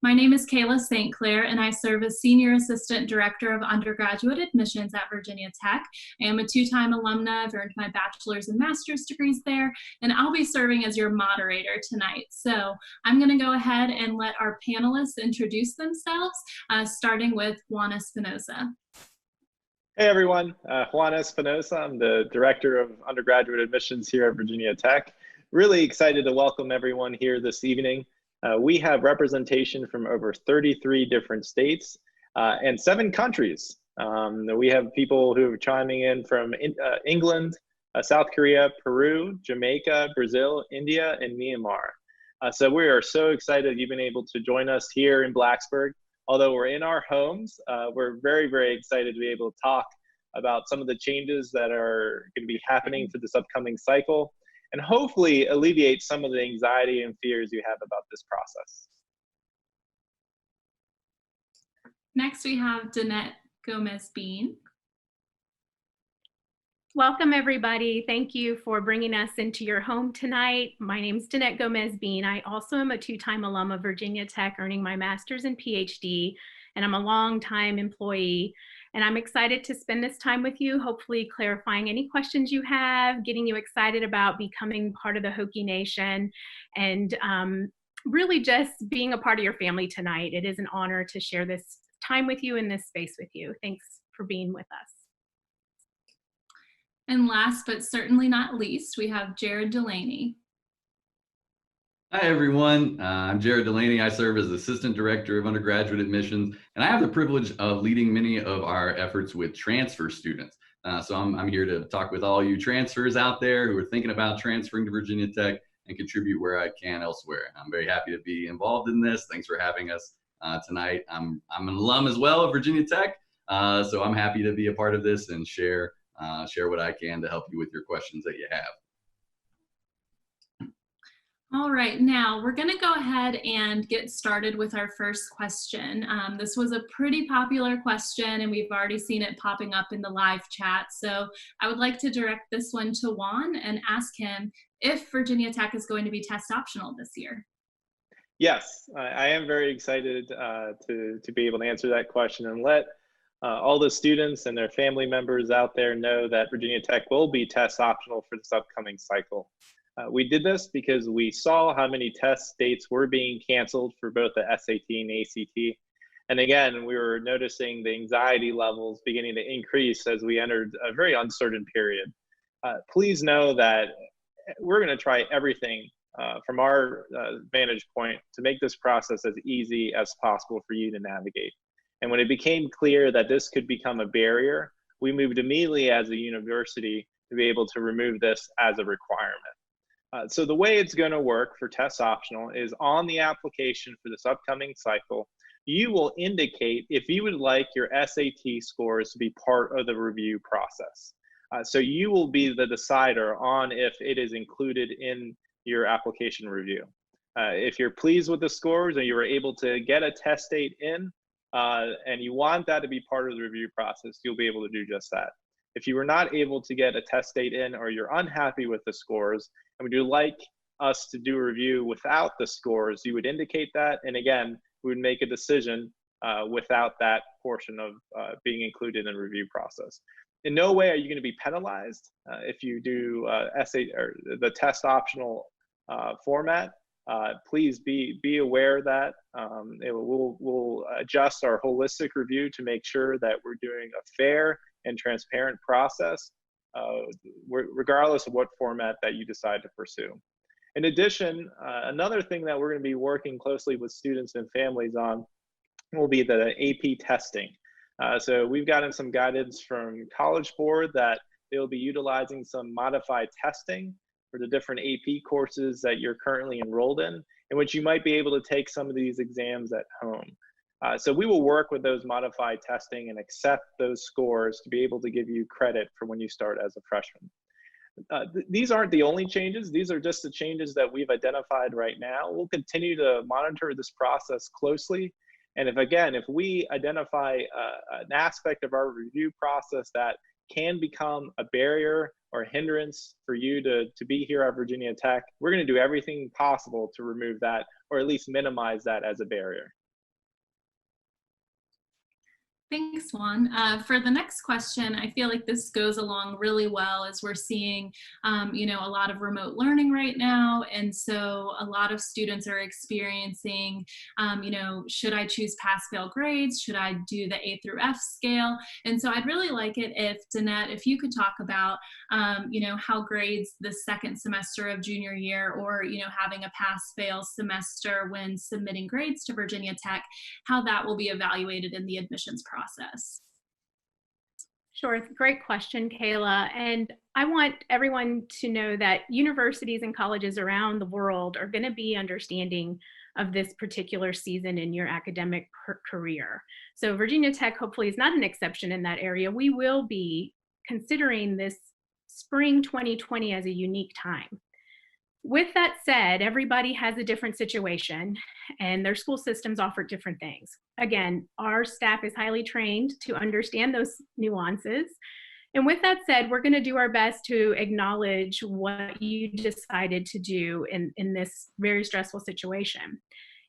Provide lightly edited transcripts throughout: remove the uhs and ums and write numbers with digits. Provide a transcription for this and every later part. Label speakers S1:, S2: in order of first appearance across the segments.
S1: My name is Kayla St Clair, and I serve as Senior Assistant Director of Undergraduate Admissions at Virginia Tech. I am a two-time alumna. I've earned my bachelor's and master's degrees there, and I'll be serving as your moderator tonight. So I'm going to go ahead and let our panelists introduce themselves, starting with Juan Espinosa.
S2: Hey everyone, Juan Espinosa. I'm the Director of Undergraduate Admissions here at Virginia Tech. Really excited to welcome everyone here this evening. We have representation from over 33 different states and 7 countries. We have people who are chiming in from England, South Korea, Peru, Jamaica, Brazil, India, and Myanmar. So we are so excited you've been able to join us here in Blacksburg. Although we're in our homes, we're very, very excited to be able to talk about some of the changes that are going to be happening for this upcoming cycle, and hopefully alleviate some of the anxiety and fears you have about this process.
S1: Next, we have Janette Gomez-Bean.
S3: Welcome, everybody. Thank you for bringing us into your home tonight. My name is Janette Gomez-Bean. I also am a two-time alum of Virginia Tech, earning my master's and PhD, and I'm a long-time employee. And I'm excited to spend this time with you, hopefully clarifying any questions you have, getting you excited about becoming part of the Hokie Nation, and really just being a part of your family tonight. It is an honor to share this time with you in this space with you. Thanks for being with us.
S1: And last but certainly not least, we have Jared Delaney.
S4: Hi, everyone. I'm Jared Delaney. I serve as Assistant Director of Undergraduate Admissions, and I have the privilege of leading many of our efforts with transfer students. So I'm here to talk with all you transfers out there who are thinking about transferring to Virginia Tech and contribute where I can elsewhere. I'm very happy to be involved in this. Thanks for having us tonight. I'm an alum as well of Virginia Tech, so I'm happy to be a part of this and share what I can to help you with your questions that you have.
S1: All right, now we're going to go ahead and get started with our first question. This was a pretty popular question, and we've already seen it popping up in the live chat. So I would like to direct this one to Juan and ask him if Virginia Tech is going to be test optional this year.
S2: Yes, I am very excited to be able to answer that question and let all the students and their family members out there know that Virginia Tech will be test optional for this upcoming cycle. We did this because we saw how many test dates were being canceled for both the SAT and ACT. And again, we were noticing the anxiety levels beginning to increase as we entered a very uncertain period. Please know that we're going to try everything from our vantage point to make this process as easy as possible for you to navigate. And when it became clear that this could become a barrier, we moved immediately as a university to be able to remove this as a requirement. So the way it's going to work for test optional is on the application for this upcoming cycle, you will indicate if you would like your SAT scores to be part of the review process. So you will be the decider on if it is included in your application review. If you're pleased with the scores and you were able to get a test date in and you want that to be part of the review process, you'll be able to do just that. If you were not able to get a test date in or you're unhappy with the scores and would you like us to do a review without the scores, you would indicate that. And again, we would make a decision without that portion of being included in the review process. In no way are you going to be penalized if you do SAT or the test optional format. Please be aware that we'll adjust our holistic review to make sure that we're doing a fair and transparent process, regardless of what format that you decide to pursue. In addition, another thing that we're going to be working closely with students and families on will be the AP testing. So we've gotten some guidance from College Board that they'll be utilizing some modified testing for the different AP courses that you're currently enrolled in which you might be able to take some of these exams at home. So we will work with those modified testing and accept those scores to be able to give you credit for when you start as a freshman. These aren't the only changes. These are just the changes that we've identified right now. We'll continue to monitor this process closely. And if we identify an aspect of our review process that can become a barrier or a hindrance for you to be here at Virginia Tech, we're going to do everything possible to remove that, or at least minimize that as a barrier.
S1: Thanks, Juan. For the next question, I feel like this goes along really well as we're seeing, you know, a lot of remote learning right now. And so a lot of students are experiencing, you know, should I choose pass-fail grades? Should I do the A through F scale? And so I'd really like it if, Janette, if you could talk about, you know, how grades the second semester of junior year, or, you know, having a pass-fail semester when submitting grades to Virginia Tech, how that will be evaluated in the admissions process.
S3: Sure, great question, Kayla. And I want everyone to know that universities and colleges around the world are going to be understanding of this particular season in your academic career. So Virginia Tech hopefully is not an exception in that area. We will be considering this spring 2020 as a unique time. With that said, everybody has a different situation and their school systems offer different things. Again, our staff is highly trained to understand those nuances. And with that said, we're going to do our best to acknowledge what you decided to do in this very stressful situation.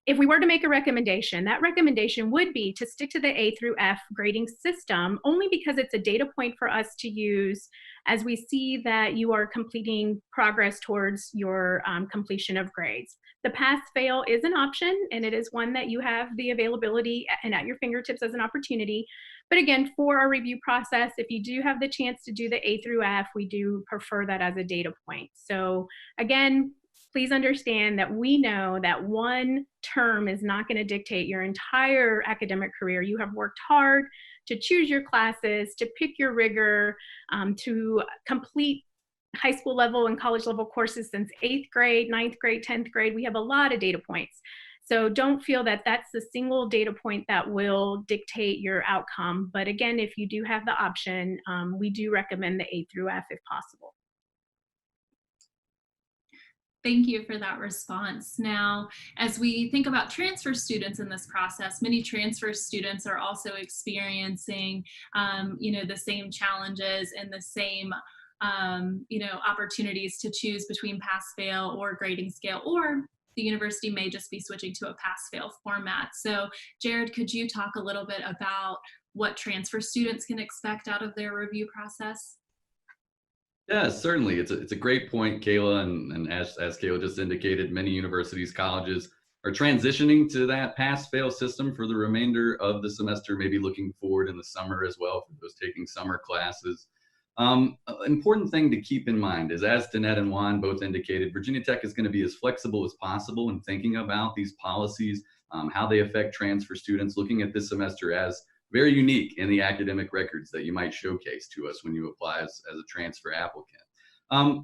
S3: If we were to make a recommendation, that recommendation would be to stick to the A through F grading system, only because it's a data point for us to use as we see that you are completing progress towards your completion of grades. The pass-fail is an option, and it is one that you have the availability and at your fingertips as an opportunity. But again, for our review process, if you do have the chance to do the A through F, we do prefer that as a data point. So again, please understand that we know that one term is not going to dictate your entire academic career. You have worked hard to choose your classes, to pick your rigor, to complete high school level and college level courses since 8th grade, 9th grade, 10th grade. We have a lot of data points. So don't feel that that's the single data point that will dictate your outcome. But again, if you do have the option, we do recommend the A through F if possible.
S1: Thank you for that response. Now, as we think about transfer students in this process, many transfer students are also experiencing, you know, the same challenges and the same, you know, opportunities to choose between pass-fail or grading scale, or the university may just be switching to a pass-fail format. So, Jared, could you talk a little bit about what transfer students can expect out of their review process?
S4: Yeah, certainly. It's a great point, Kayla. And as Kayla just indicated, many universities, colleges are transitioning to that pass-fail system for the remainder of the semester, maybe looking forward in the summer as well for those taking summer classes. Important thing to keep in mind is, as Janette and Juan both indicated, Virginia Tech is going to be as flexible as possible in thinking about these policies, how they affect transfer students, looking at this semester as very unique in the academic records that you might showcase to us when you apply as a transfer applicant.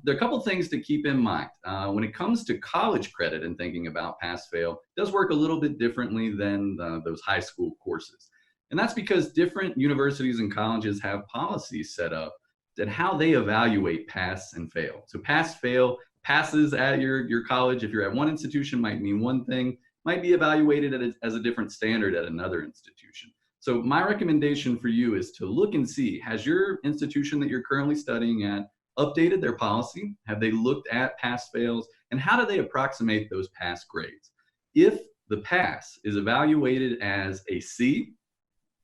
S4: There are a couple things to keep in mind. When it comes to college credit and thinking about pass-fail, it does work a little bit differently than those high school courses. And that's because different universities and colleges have policies set up that how they evaluate pass and fail. So pass-fail, passes at your college, if you're at one institution, might mean one thing, might be evaluated as a different standard at another institution. So my recommendation for you is to look and see, has your institution that you're currently studying at updated their policy? Have they looked at pass fails? And how do they approximate those pass grades? If the pass is evaluated as a C,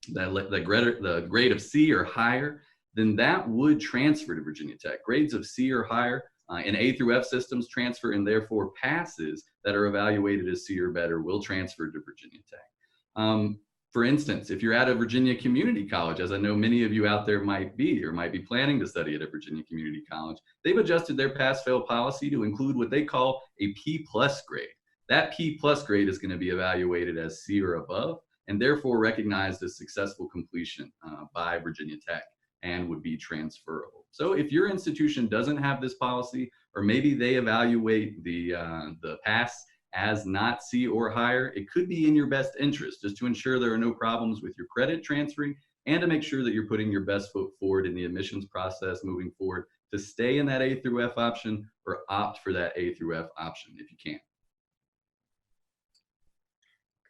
S4: the grade of C or higher, then that would transfer to Virginia Tech. Grades of C or higher in A through F systems transfer, and therefore passes that are evaluated as C or better will transfer to Virginia Tech. For instance, if you're at a Virginia Community College, as I know many of you out there might be, or might be planning to study at a Virginia Community College, they've adjusted their pass-fail policy to include what they call a P+ grade. That P+ grade is going to be evaluated as C or above, and therefore recognized as successful completion by Virginia Tech and would be transferable. So if your institution doesn't have this policy, or maybe they evaluate the pass as not C or higher, it could be in your best interest just to ensure there are no problems with your credit transferring and to make sure that you're putting your best foot forward in the admissions process moving forward to stay in that A through F option or opt for that A through F option if you can.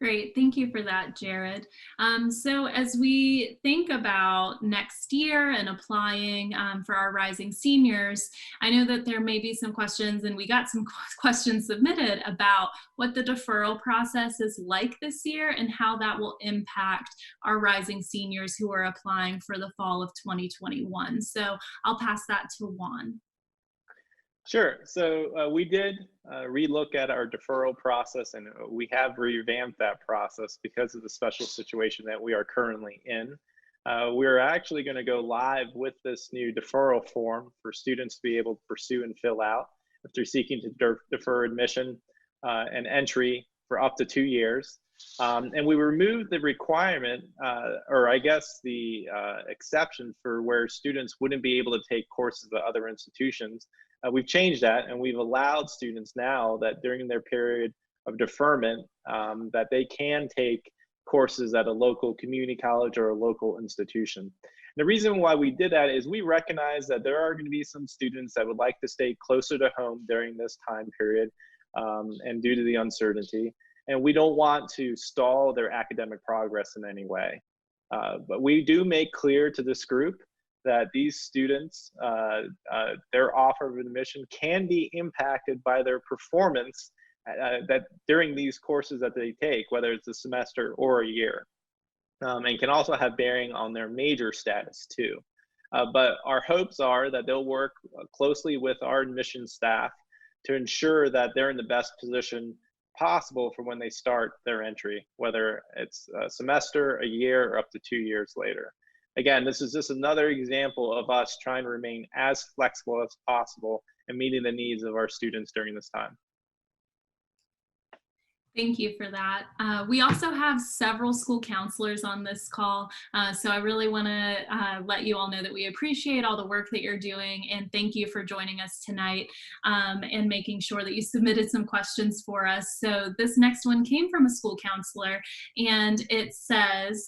S1: Great, thank you for that, Jared. So as we think about next year and applying for our rising seniors, I know that there may be some questions, and we got some questions submitted about what the deferral process is like this year and how that will impact our rising seniors who are applying for the fall of 2021. So I'll pass that to Juan.
S2: Sure. So we did relook at our deferral process, and we have revamped that process because of the special situation that we are currently in. We're actually going to go live with this new deferral form for students to be able to pursue and fill out if they're seeking to defer admission and entry for up to 2 years. And we removed the requirement, or I guess the exception for where students wouldn't be able to take courses at other institutions. We've changed that, and we've allowed students now that during their period of deferment that they can take courses at a local community college or a local institution. The reason why we did that is we recognize that there are going to be some students that would like to stay closer to home during this time period and due to the uncertainty, and we don't want to stall their academic progress in any way. But we do make clear to this group that these students, their offer of admission can be impacted by their performance that during these courses that they take, whether it's a semester or a year, and can also have bearing on their major status too. But our hopes are that they'll work closely with our admissions staff to ensure that they're in the best position possible for when they start their entry, whether it's a semester, a year, or up to 2 years later. Again, this is just another example of us trying to remain as flexible as possible and meeting the needs of our students during this time.
S1: Thank you for that. We also have several school counselors on this call, so I really want to let you all know that we appreciate all the work that you're doing, and thank you for joining us tonight and making sure that you submitted some questions for us. So this next one came from a school counselor, and it says,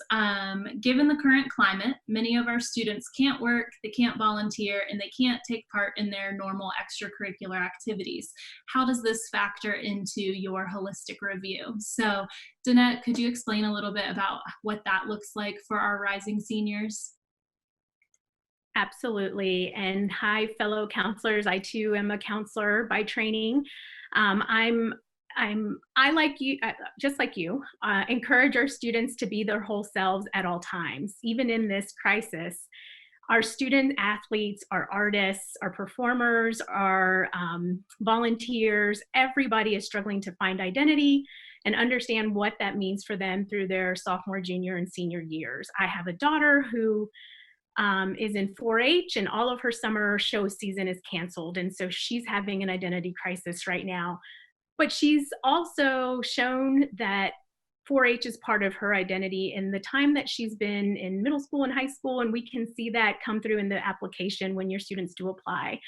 S1: given the current climate, many of our students can't work, they can't volunteer, and they can't take part in their normal extracurricular activities. How does this factor into your holistic review? So, Janette, could you explain a little bit about what that looks like for our rising seniors?
S3: Absolutely. And hi, fellow counselors. I too am a counselor by training. I like you, just like you, encourage our students to be their whole selves at all times, even in this crisis. Our student athletes, our artists, our performers, our volunteers, everybody is struggling to find identity and understand what that means for them through their sophomore, junior, and senior years. I have a daughter who is in 4-H, and all of her summer show season is canceled. And so she's having an identity crisis right now. But she's also shown that 4-H is part of her identity in the time that she's been in middle school and high school, and we can see that come through in the application when your students do apply.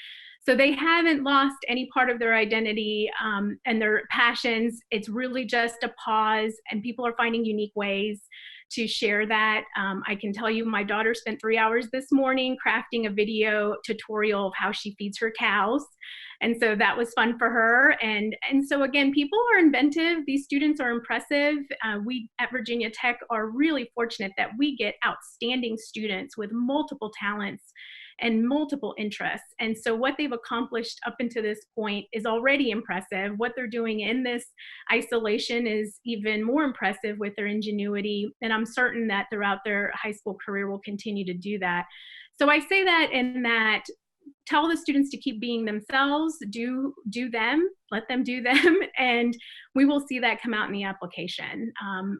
S3: So they haven't lost any part of their identity and their passions. It's really just a pause, and people are finding unique ways to share that. I can tell you my daughter spent 3 hours this morning crafting a video tutorial of how she feeds her cows. And so that was fun for her. And so again, people are inventive. These students are impressive. We at Virginia Tech are really fortunate that we get outstanding students with multiple talents and multiple interests. And so what they've accomplished up until this point is already impressive. What they're doing in this isolation is even more impressive with their ingenuity. And I'm certain that throughout their high school career will continue to do that. So I say that in that, tell the students to keep being themselves, do them, let them do them, and we will see that come out in the application.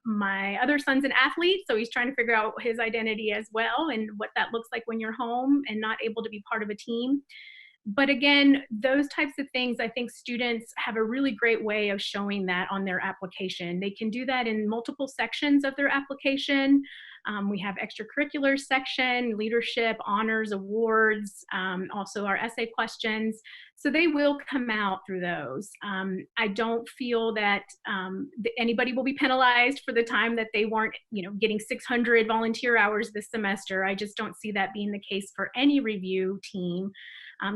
S3: My other son's an athlete, so he's trying to figure out his identity as well and what that looks like when you're home and not able to be part of a team. But again, those types of things, I think students have a really great way of showing that on their application. They can do that in multiple sections of their application. We have extracurricular section, leadership, honors, awards, also our essay questions. So they will come out through those. I don't feel that anybody will be penalized for the time that they weren't, getting 600 volunteer hours this semester. I just don't see that being the case for any review team.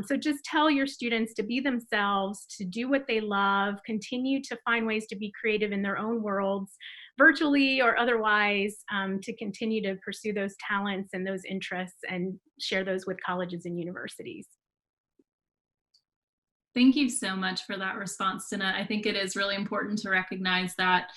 S3: So just tell your students to be themselves, to do what they love, continue to find ways to be creative in their own worlds. virtually or otherwise, to continue to pursue those talents and those interests and share those with colleges and universities.
S1: Thank you so much for that response, Janette. I think it is really important to recognize that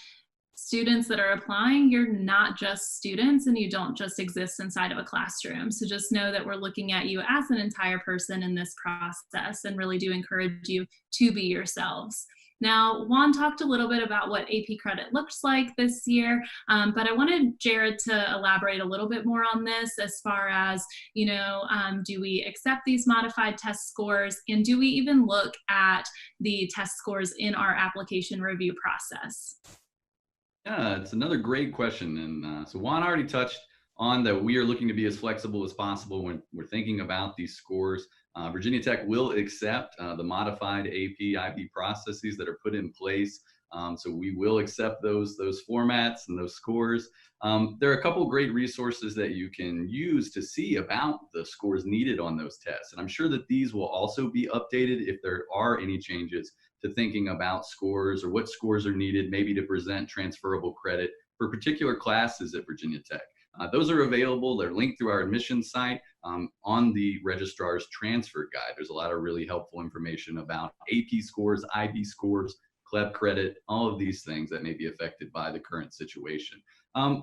S1: students that are applying, you're not just students and you don't just exist inside of a classroom. So just know that we're looking at you as an entire person in this process and really do encourage you to be yourselves. Now, Juan talked a little bit about what AP credit looks like this year, but I wanted Jared to elaborate a little bit more on this as far as, do we accept these modified test scores, and do we even look at the test scores in our application review process?
S4: Yeah, it's another great question. And so Juan already touched on that we are looking to be as flexible as possible when we're thinking about these scores. Virginia Tech will accept the modified AP IB processes that are put in place. So we will accept those formats and those scores. There are a couple of great resources that you can use to see about the scores needed on those tests. And I'm sure that these will also be updated if there are any changes to thinking about scores or what scores are needed, maybe to present transferable credit for particular classes at Virginia Tech. Those are available. They're linked through our admissions site on the Registrar's transfer guide. There's a lot of really helpful information about AP scores, IB scores, CLEP credit, all of these things that may be affected by the current situation.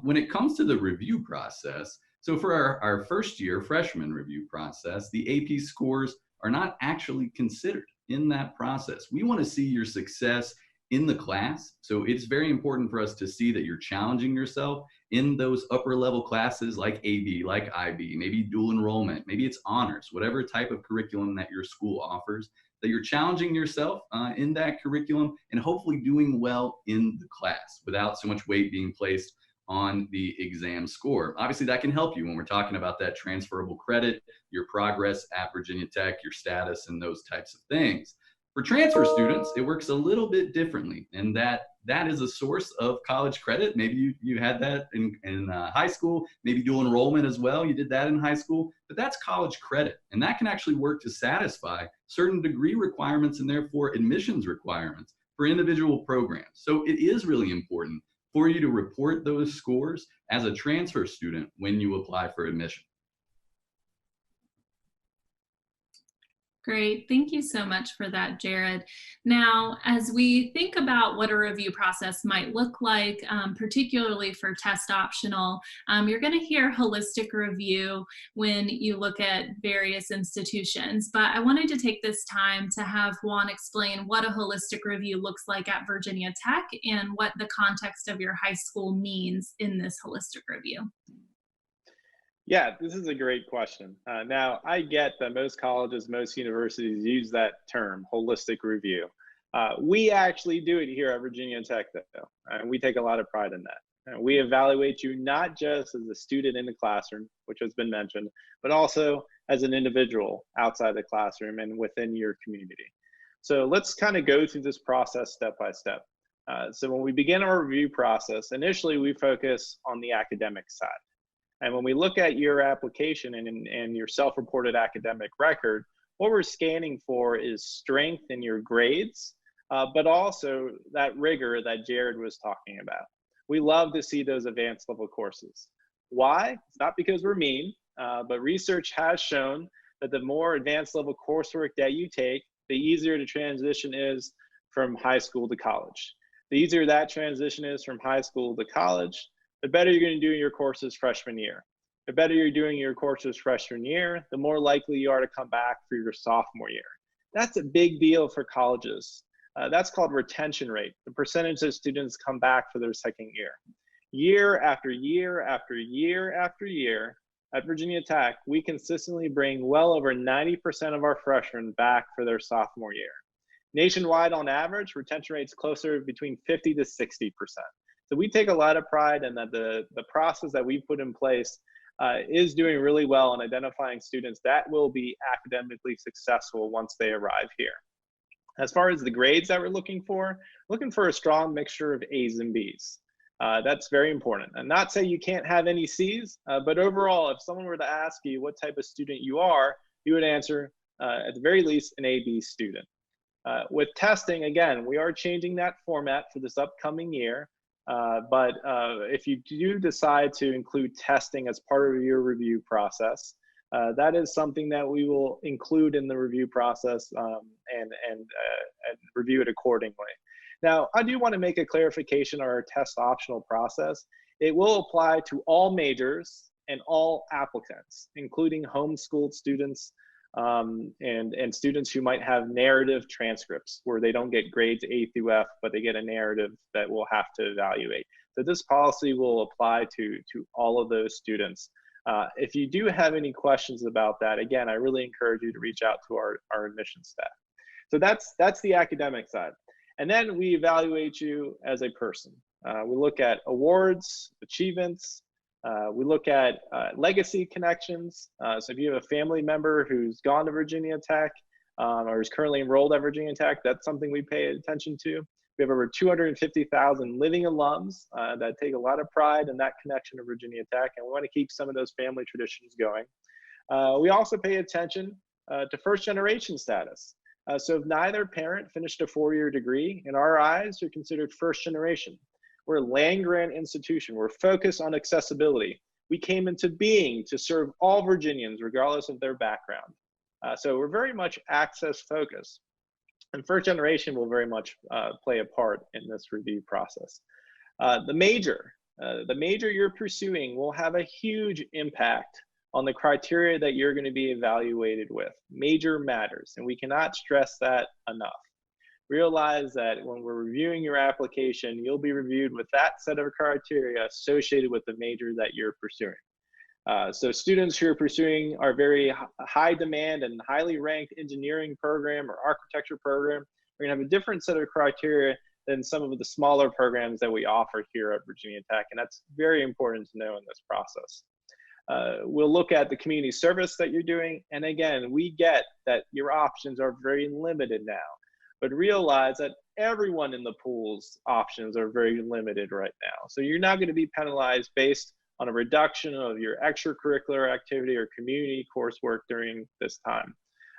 S4: When it comes to the review process, so for our first year freshman review process, the AP scores are not actually considered in that process. We want to see your success in the class. So it's very important for us to see that you're challenging yourself in those upper level classes like AB, like IB, maybe dual enrollment, maybe it's honors, whatever type of curriculum that your school offers, that you're challenging yourself in that curriculum and hopefully doing well in the class without so much weight being placed on the exam score. Obviously, that can help you when we're talking about that transferable credit, your progress at Virginia Tech, your status, and those types of things. For transfer students, it works a little bit differently, and that is a source of college credit. Maybe you had that in high school, maybe dual enrollment as well. You did that in high school, but that's college credit, and that can actually work to satisfy certain degree requirements and therefore admissions requirements for individual programs. So it is really important for you to report those scores as a transfer student when you apply for admission.
S1: Great. Thank you so much for that, Jared. Now, as we think about what a review process might look like, particularly for test optional, you're going to hear holistic review when you look at various institutions. But I wanted to take this time to have Juan explain what a holistic review looks like at Virginia Tech and what the context of your high school means in this holistic review.
S2: Yeah, this is a great question. Now, I get that most colleges, most universities use that term, holistic review. We actually do it here at Virginia Tech, though, and we take a lot of pride in that. We evaluate you not just as a student in the classroom, which has been mentioned, but also as an individual outside the classroom and within your community. So let's kind of go through this process step by step. So when we begin our review process, initially we focus on the academic side. And when we look at your application and your self-reported academic record, what we're scanning for is strength in your grades, but also that rigor that Jared was talking about. We love to see those advanced level courses. Why? It's not because we're mean, but research has shown that the more advanced level coursework that you take, the easier the transition is from high school to college. The easier that transition is from high school to college, the better you're going to do in your courses freshman year. The better you're doing your courses freshman year, the more likely you are to come back for your sophomore year. That's a big deal for colleges. That's called retention rate, the percentage of students come back for their second year. Year after year after year after year, at Virginia Tech, we consistently bring well over 90% of our freshmen back for their sophomore year. Nationwide, on average, retention rate's closer between 50 to 60%. So we take a lot of pride in that the process that we put in place is doing really well in identifying students that will be academically successful once they arrive here. As far as the grades that we're looking for a strong mixture of A's and B's. That's very important. And not say you can't have any C's, but overall, if someone were to ask you what type of student you are, you would answer, at the very least, an A-B student. With testing, again, we are changing that format for this upcoming year. But if you do decide to include testing as part of your review process, that is something that we will include in the review process and review it accordingly. Now, I do want to make a clarification on our test optional process. It will apply to all majors and all applicants, including homeschooled students and students who might have narrative transcripts where they don't get grades A through F, but they get a narrative that we'll have to evaluate. So this policy will apply to all of those students. If you do have any questions about that, again, I really encourage you to reach out to our admissions staff. So that's the academic side. And then we evaluate you as a person. We look at awards, achievements. We look at legacy connections. So if you have a family member who's gone to Virginia Tech or is currently enrolled at Virginia Tech, that's something we pay attention to. We have over 250,000 living alums that take a lot of pride in that connection to Virginia Tech, and we want to keep some of those family traditions going. We also pay attention to first generation status. So if neither parent finished a four-year degree, in our eyes, you're considered first generation. We're a land-grant institution. We're focused on accessibility. We came into being to serve all Virginians, regardless of their background. So we're very much access focused. And first generation will very much play a part in this review process. The major you're pursuing will have a huge impact on the criteria that you're going to be evaluated with. Major matters, and we cannot stress that enough. Realize that when we're reviewing your application, you'll be reviewed with that set of criteria associated with the major that you're pursuing. So students who are pursuing our very high demand and highly ranked engineering program or architecture program are going to have a different set of criteria than some of the smaller programs that we offer here at Virginia Tech, and that's very important to know in this process. We'll look at the community service that you're doing, and again, we get that your options are very limited now, but realize that everyone in the pool's options are very limited right now. So you're not going to be penalized based on a reduction of your extracurricular activity or community coursework during this time.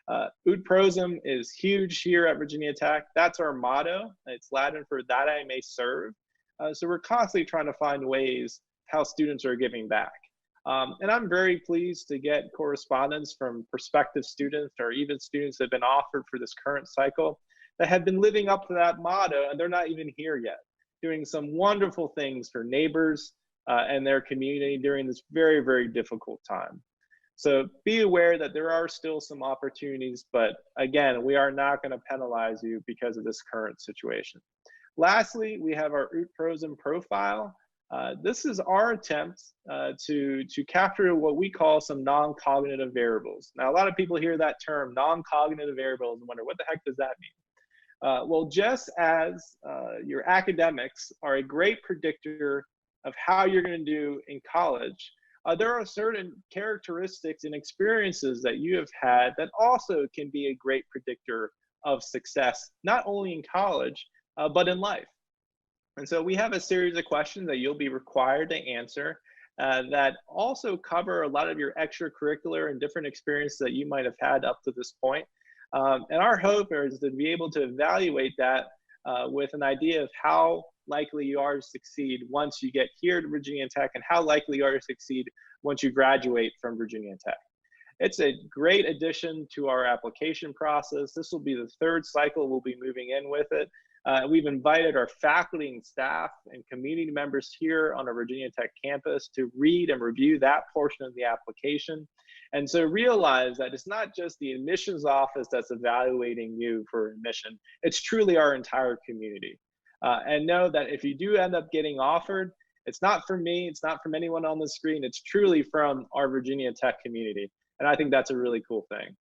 S2: Ut prosum is huge here at Virginia Tech. That's our motto. It's Latin for that I may serve. So we're constantly trying to find ways how students are giving back. And I'm very pleased to get correspondence from prospective students or even students that have been offered for this current cycle that have been living up to that motto, and they're not even here yet, doing some wonderful things for neighbors and their community during this very, very difficult time. So be aware that there are still some opportunities, but again, we are not going to penalize you because of this current situation. Lastly, we have our Ut prosum profile. This is our attempt to capture what we call some non-cognitive variables. Now, a lot of people hear that term, non-cognitive variables, and wonder, what the heck does that mean? Well, just as your academics are a great predictor of how you're going to do in college, there are certain characteristics and experiences that you have had that also can be a great predictor of success, not only in college, but in life. And so we have a series of questions that you'll be required to answer that also cover a lot of your extracurricular and different experiences that you might have had up to this point. And our hope is to be able to evaluate that with an idea of how likely you are to succeed once you get here to Virginia Tech and how likely you are to succeed once you graduate from Virginia Tech. It's a great addition to our application process. This will be the third cycle we'll be moving in with it. We've invited our faculty and staff and community members here on our Virginia Tech campus to read and review that portion of the application. And so realize that it's not just the admissions office that's evaluating you for admission, it's truly our entire community. And know that if you do end up getting offered, it's not from me, it's not from anyone on the screen, it's truly from our Virginia Tech community. And I think that's a really cool thing.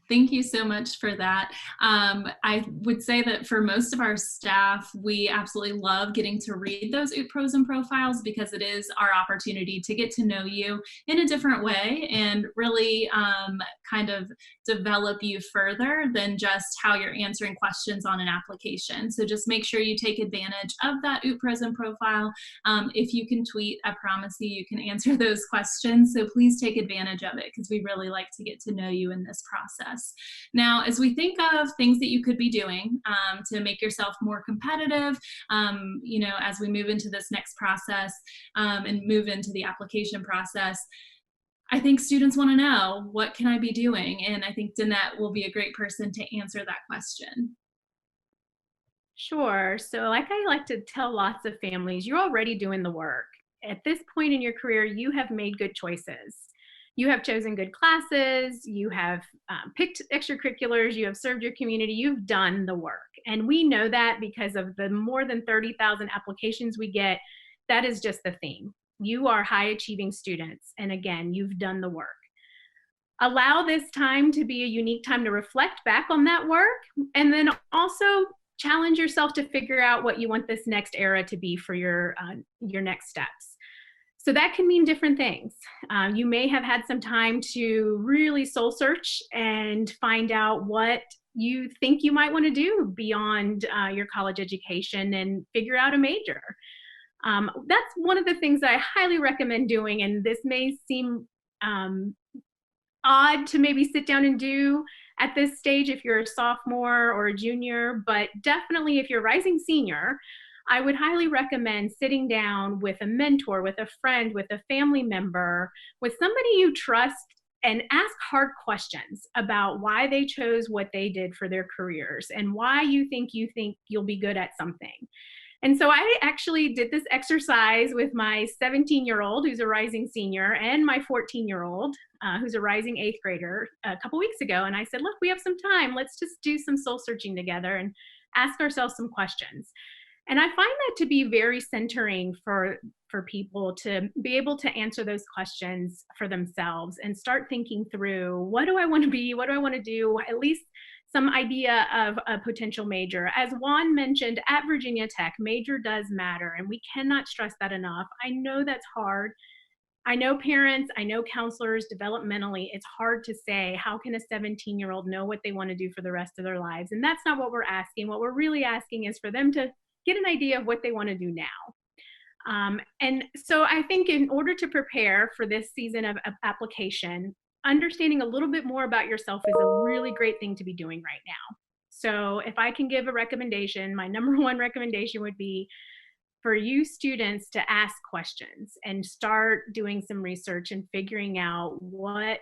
S1: Thank you so much for that. I would say that for most of our staff, we absolutely love getting to read those Ut prosum profiles because it is our opportunity to get to know you in a different way and really kind of develop you further than just how you're answering questions on an application. So just make sure you take advantage of that Ut prosum profile. If you can tweet, I promise you can answer those questions. So please take advantage of it because we really like to get to know you in this process. process. Now, as we think of things that you could be doing to make yourself more competitive, as we move into this next process and move into the application process, I think students want to know, what can I be doing? And I think Janette will be a great person to answer that question.
S3: Sure. So like I like to tell lots of families, you're already doing the work. At this point in your career, you have made good choices. You have chosen good classes, you have picked extracurriculars, you have served your community, you've done the work. And we know that because of the more than 30,000 applications we get. That is just the theme. You are high achieving students. And again, you've done the work. Allow this time to be a unique time to reflect back on that work, and then also challenge yourself to figure out what you want this next era to be for your next steps. So that can mean different things. You may have had some time to really soul search and find out what you think you might want to do beyond your college education and figure out a major. That's one of the things I highly recommend doing, and this may seem odd to maybe sit down and do at this stage if you're a sophomore or a junior, but definitely if you're a rising senior, I would highly recommend sitting down with a mentor, with a friend, with a family member, with somebody you trust, and ask hard questions about why they chose what they did for their careers and why you think you'll be good at something. And so I actually did this exercise with my 17-year-old who's a rising senior and my 14-year-old who's a rising 8th grader a couple weeks ago. And I said, look, we have some time. Let's just do some soul searching together and ask ourselves some questions. And I find that to be very centering for people to be able to answer those questions for themselves and start thinking through, what do I want to be? What do I want to do? At least some idea of a potential major. As Juan mentioned, at Virginia Tech, major does matter, and we cannot stress that enough. I know that's hard. I know parents, I know counselors, developmentally, it's hard to say, how can a 17-year-old know what they want to do for the rest of their lives? And that's not what we're asking. What we're really asking is for them to get an idea of what they want to do now. And so I think in order to prepare for this season of application, understanding a little bit more about yourself is a really great thing to be doing right now. So if I can give a recommendation, my number one recommendation would be for you students to ask questions and start doing some research and figuring out what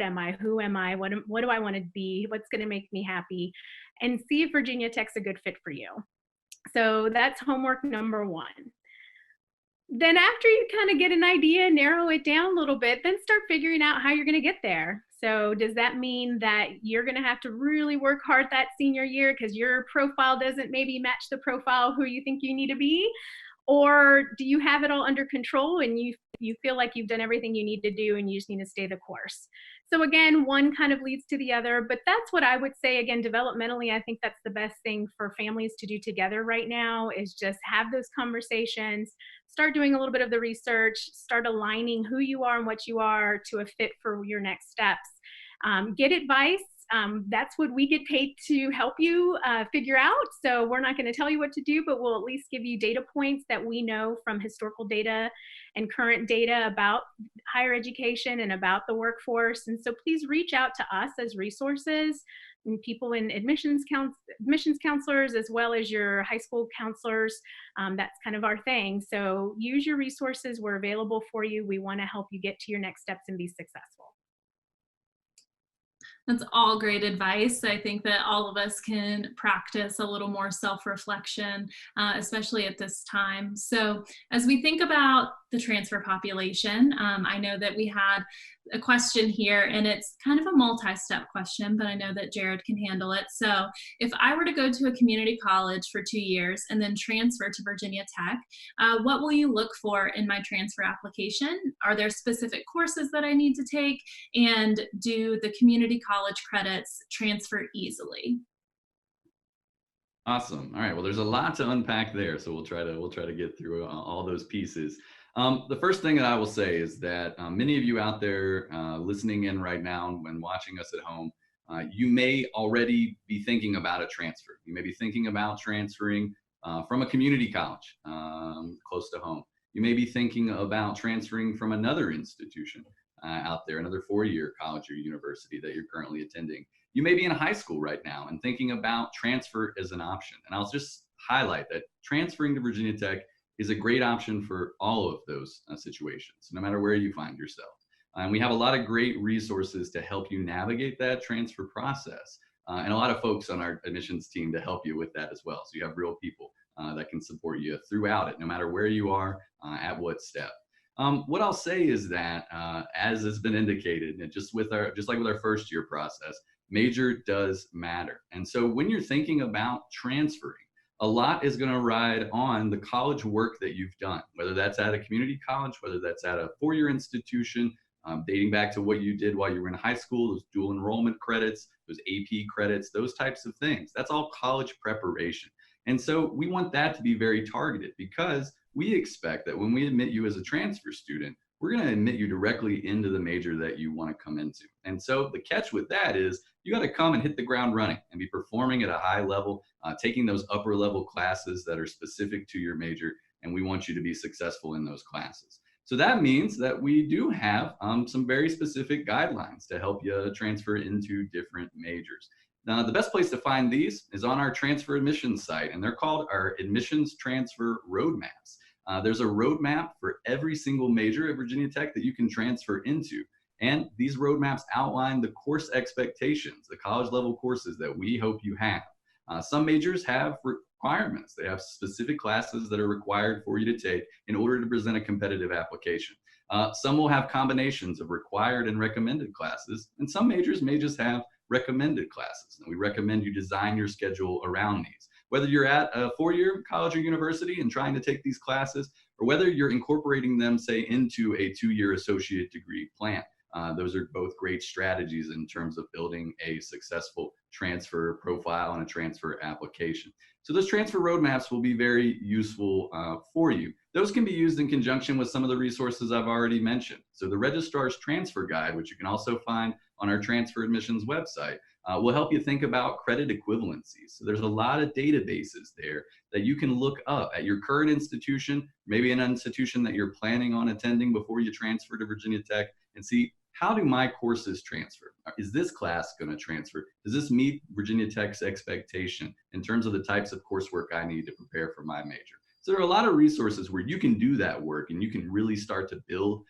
S3: am I, who am I, what do I want to be, what's going to make me happy, and see if Virginia Tech's a good fit for you. So that's homework number one. Then after you kind of get an idea, narrow it down a little bit, then start figuring out how you're going to get there. So does that mean that you're going to have to really work hard that senior year because your profile doesn't maybe match the profile who you think you need to be? Or do you have it all under control and you feel like you've done everything you need to do and you just need to stay the course? So again, one kind of leads to the other, but that's what I would say. Again, developmentally, I think that's the best thing for families to do together right now is just have those conversations, start doing a little bit of the research, start aligning who you are and what you are to a fit for your next steps. Get advice. That's what we get paid to help you figure out. So we're not going to tell you what to do, but we'll at least give you data points that we know from historical data and current data about higher education and about the workforce. And so please reach out to us as resources and people in admissions counselors, as well as your high school counselors. That's kind of our thing. So use your resources. We're available for you. We want to help you get to your next steps and be successful.
S1: That's all great advice. I think that all of us can practice a little more self-reflection, especially at this time. So as we think about the transfer population, I know that we had a question here, and it's kind of a multi-step question, but I know that Jared can handle it. So if I were to go to a community college for 2 years and then transfer to Virginia Tech, what will you look for in my transfer application? Are there specific courses that I need to take? And do the community college credits transfer easily?
S4: Awesome. All right. Well, there's a lot to unpack there, so we'll try to get through all those pieces. The first thing that I will say is that many of you out there listening in right now and watching us at home, you may already be thinking about a transfer. You may be thinking about transferring from a community college close to home. You may be thinking about transferring from another institution. out there, another 4-year college or university that you're currently attending. You may be in high school right now and thinking about transfer as an option. And I'll just highlight that transferring to Virginia Tech is a great option for all of those situations, no matter where you find yourself. And we have a lot of great resources to help you navigate that transfer process. And a lot of folks on our admissions team to help you with that as well. So you have real people that can support you throughout it, no matter where you are, at what step. What I'll say is that, as has been indicated, and just like with our first year process, major does matter. And so when you're thinking about transferring, a lot is going to ride on the college work that you've done, whether that's at a community college, whether that's at a 4-year institution, dating back to what you did while you were in high school, those dual enrollment credits, those AP credits, those types of things. That's all college preparation. And so we want that to be very targeted, because we expect that when we admit you as a transfer student, we're going to admit you directly into the major that you want to come into. And so the catch with that is you got to come and hit the ground running and be performing at a high level, taking those upper level classes that are specific to your major. And we want you to be successful in those classes. So that means that we do have some very specific guidelines to help you transfer into different majors. Now, the best place to find these is on our transfer admissions site, and they're called our admissions transfer roadmaps. There's a roadmap for every single major at Virginia Tech that you can transfer into. And these roadmaps outline the course expectations, the college level courses that we hope you have. Some majors have requirements. They have specific classes that are required for you to take in order to present a competitive application. Some will have combinations of required and recommended classes, and some majors may just have recommended classes. And we recommend you design your schedule around these. Whether you're at a 4-year college or university and trying to take these classes, or whether you're incorporating them, say, into a 2-year associate degree plan. Those are both great strategies in terms of building a successful transfer profile and a transfer application. So those transfer roadmaps will be very useful for you. Those can be used in conjunction with some of the resources I've already mentioned. So the Registrar's Transfer Guide, which you can also find on our transfer admissions website, will help you think about credit equivalencies. So there's a lot of databases there that you can look up at your current institution, maybe an institution that you're planning on attending before you transfer to Virginia Tech, and see, how do my courses transfer? Is this class going to transfer? Does this meet Virginia Tech's expectation in terms of the types of coursework I need to prepare for my major? So there are a lot of resources where you can do that work, and you can really start to build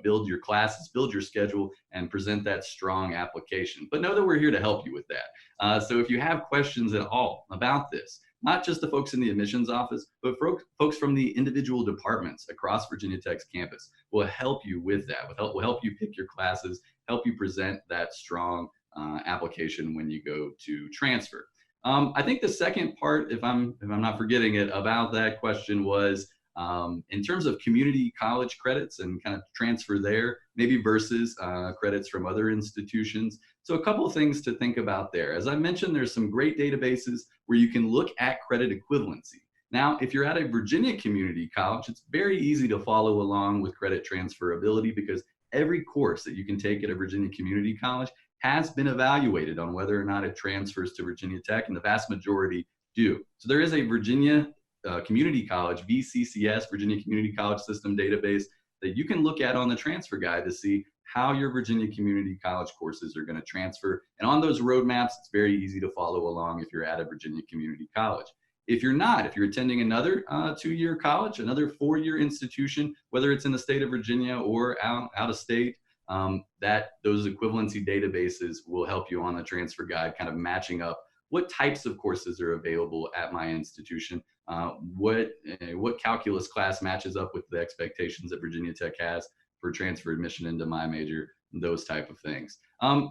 S4: build your classes, build your schedule, and present that strong application. But know that we're here to help you with that. So if you have questions at all about this, not just the folks in the admissions office, but folks from the individual departments across Virginia Tech's campus will help you with that. Will help you pick your classes, help you present that strong application when you go to transfer. I think the second part, if I'm not forgetting it, about that question was in terms of community college credits and kind of transfer there, maybe versus credits from other institutions. So a couple of things to think about there. As I mentioned, there's some great databases where you can look at credit equivalency. Now, if you're at a Virginia community college, it's very easy to follow along with credit transferability, because every course that you can take at a Virginia community college has been evaluated on whether or not it transfers to Virginia Tech, and the vast majority do. So there is a Virginia Community College, VCCS, Virginia Community College System database, that you can look at on the transfer guide to see how your Virginia Community College courses are going to transfer. And on those roadmaps, it's very easy to follow along if you're at a Virginia Community College. If you're not, if you're attending another 2-year college, another 4-year institution, whether it's in the state of Virginia or out of state, those equivalency databases will help you on the transfer guide, kind of matching up what types of courses are available at my institution, what calculus class matches up with the expectations that Virginia Tech has for transfer admission into my major, those type of things.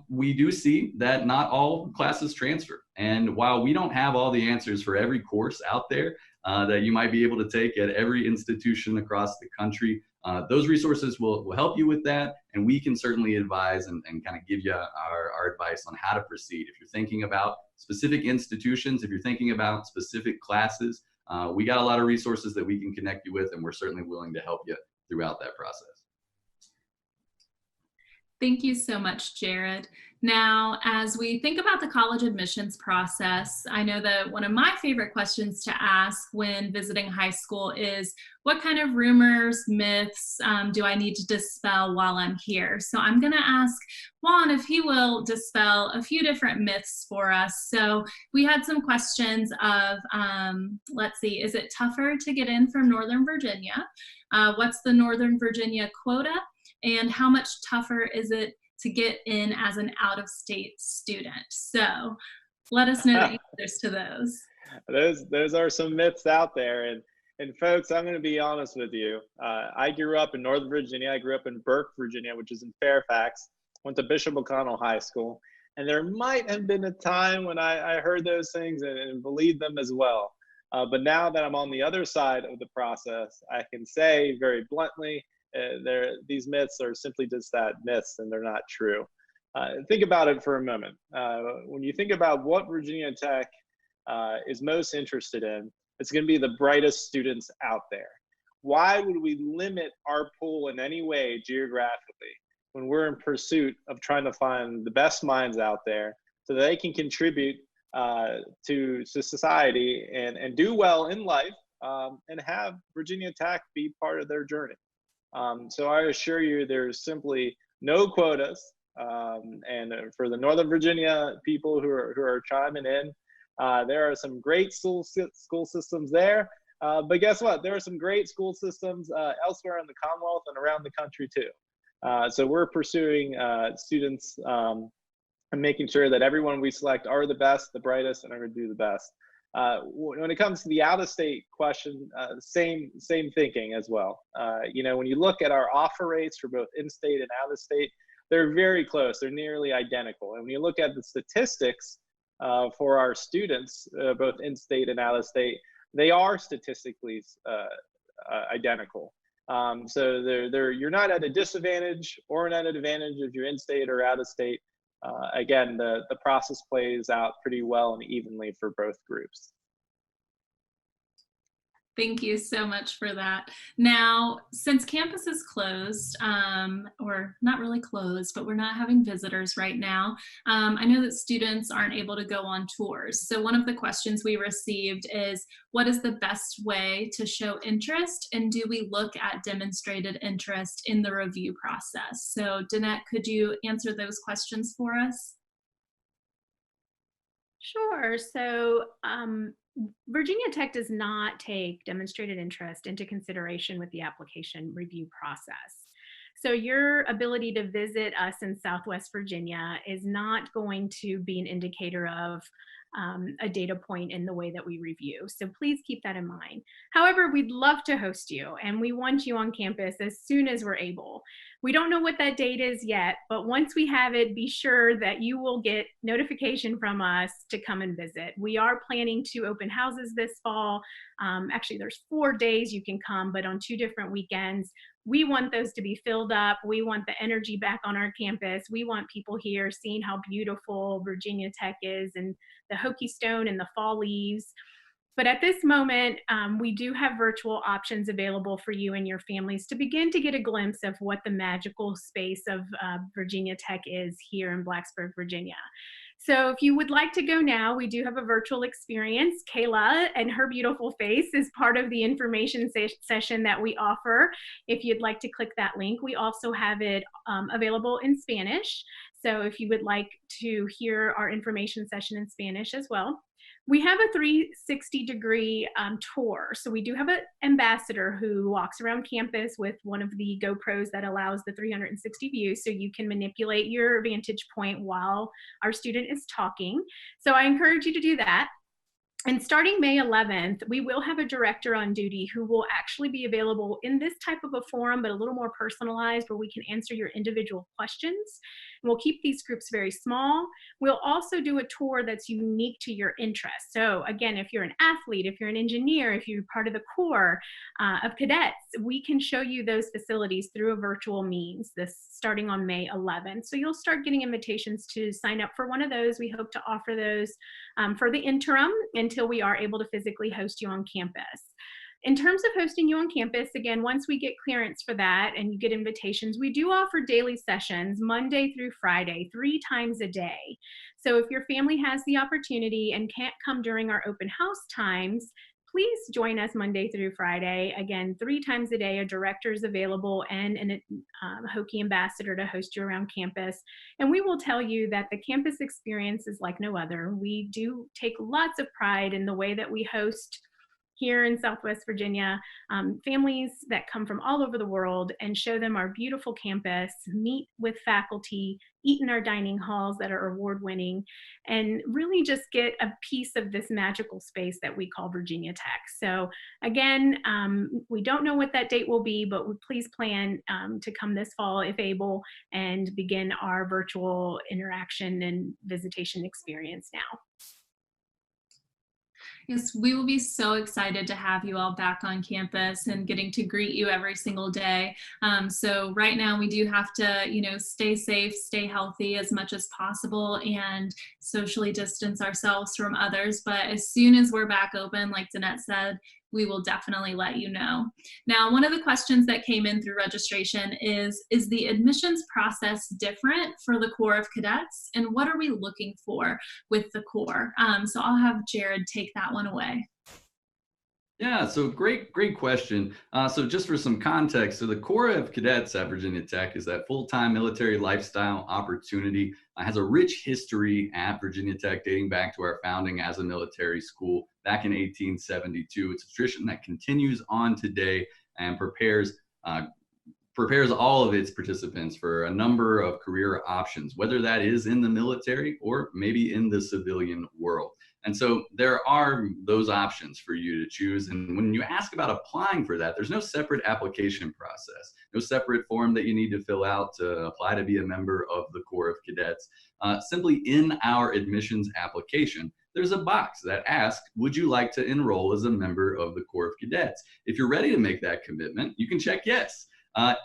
S4: We do see that not all classes transfer. And while we don't have all the answers for every course out there that you might be able to take at every institution across the country, those resources will help you with that. And we can certainly advise and kind of give you our advice on how to proceed. If you're thinking about specific institutions, if you're thinking about specific classes, we got a lot of resources that we can connect you with, and we're certainly willing to help you throughout that process.
S1: Thank you so much, Jared. Now, as we think about the college admissions process, I know that one of my favorite questions to ask when visiting high school is, what kind of rumors, myths do I need to dispel while I'm here? So I'm going to ask Juan if he will dispel a few different myths for us. So we had some questions of, let's see, is it tougher to get in from Northern Virginia? What's the Northern Virginia quota? And how much tougher is it to get in as an out-of-state student? So let us know the answers to those.
S2: Those are some myths out there. And folks, I'm going to be honest with you. I grew up in Northern Virginia. I grew up in Burke, Virginia, which is in Fairfax. Went to Bishop O'Connell High School. And there might have been a time when I heard those things and believed them as well. But now that I'm on the other side of the process, I can say very bluntly, these myths are simply just that, myths, and they're not true. Think about it for a moment. When you think about what Virginia Tech is most interested in, it's going to be the brightest students out there. Why would we limit our pool in any way geographically when we're in pursuit of trying to find the best minds out there so that they can contribute to society and do well in life, and have Virginia Tech be part of their journey? So I assure you, there's simply no quotas. And for the Northern Virginia people who are chiming in, there are some great school systems there. But guess what? There are some great school systems elsewhere in the Commonwealth and around the country too. So we're pursuing students and making sure that everyone we select are the best, the brightest, and are going to do the best. When it comes to the out-of-state question, same thinking as well. You know, when you look at our offer rates for both in-state and out-of-state, they're very close. They're nearly identical. And when you look at the statistics for our students, both in-state and out-of-state, they are statistically identical. So you're not at a disadvantage or at an advantage if you're in-state or out-of-state. Again, the process plays out pretty well and evenly for both groups.
S1: Thank you so much for that. Now, since campus is closed, or not really closed, but we're not having visitors right now, I know that students aren't able to go on tours. So one of the questions we received is, what is the best way to show interest? And do we look at demonstrated interest in the review process? So Janette, could you answer those questions for us?
S3: Sure. So Virginia Tech does not take demonstrated interest into consideration with the application review process. So your ability to visit us in Southwest Virginia is not going to be an indicator of a data point in the way that we review. So please keep that in mind. However, we'd love to host you, and we want you on campus as soon as we're able. We don't know what that date is yet, but once we have it, be sure that you will get notification from us to come and visit. We are planning to open houses this fall. Actually, there's 4 days you can come, but on 2 different weekends. We want those to be filled up. We want the energy back on our campus. We want people here seeing how beautiful Virginia Tech is and the Hokie Stone and the fall leaves. But at this moment, we do have virtual options available for you and your families to begin to get a glimpse of what the magical space of Virginia Tech is here in Blacksburg, Virginia. So if you would like to go now, we do have a virtual experience. Kayla and her beautiful face is part of the information session that we offer. If you'd like to click that link, we also have it available in Spanish. So if you would like to hear our information session in Spanish as well. We have a 360-degree tour. So we do have an ambassador who walks around campus with one of the GoPros that allows the 360 view, so you can manipulate your vantage point while our student is talking. So I encourage you to do that. And starting May 11th, we will have a director on duty who will actually be available in this type of a forum, but a little more personalized, where we can answer your individual questions. And we'll keep these groups very small. We'll also do a tour that's unique to your interests. So again, if you're an athlete, if you're an engineer, if you're part of the Corps of Cadets, we can show you those facilities through a virtual means, this starting on May 11th. So you'll start getting invitations to sign up for one of those. We hope to offer those for the interim until we are able to physically host you on campus. In terms of hosting you on campus, again, once we get clearance for that and you get invitations, we do offer daily sessions Monday through Friday, 3 times a day. So if your family has the opportunity and can't come during our open house times, please join us Monday through Friday. Again, 3 times a day, a director is available and a Hokie ambassador to host you around campus. And we will tell you that the campus experience is like no other. We do take lots of pride in the way that we host here in Southwest Virginia, families that come from all over the world, and show them our beautiful campus, meet with faculty, eat in our dining halls that are award-winning, and really just get a piece of this magical space that we call Virginia Tech. So again, we don't know what that date will be, but please plan to come this fall if able and begin our virtual interaction and visitation experience now.
S1: Yes, we will be so excited to have you all back on campus and getting to greet you every single day. So right now we do have to, stay safe, stay healthy as much as possible, and socially distance ourselves from others. But as soon as we're back open, like Janette said, we will definitely let you know. Now, one of the questions that came in through registration is the admissions process different for the Corps of Cadets? And what are we looking for with the Corps? So I'll have Jared take that one away.
S4: Yeah, so great question. So just for some context, so the Corps of Cadets at Virginia Tech is that full-time military lifestyle opportunity. Has a rich history at Virginia Tech dating back to our founding as a military school back in 1872. It's a tradition that continues on today and prepares all of its participants for a number of career options, whether that is in the military or maybe in the civilian world. And so there are those options for you to choose. And when you ask about applying for that, there's no separate application process, no separate form that you need to fill out to apply to be a member of the Corps of Cadets. Simply in our admissions application, there's a box that asks, would you like to enroll as a member of the Corps of Cadets? If you're ready to make that commitment, you can check yes.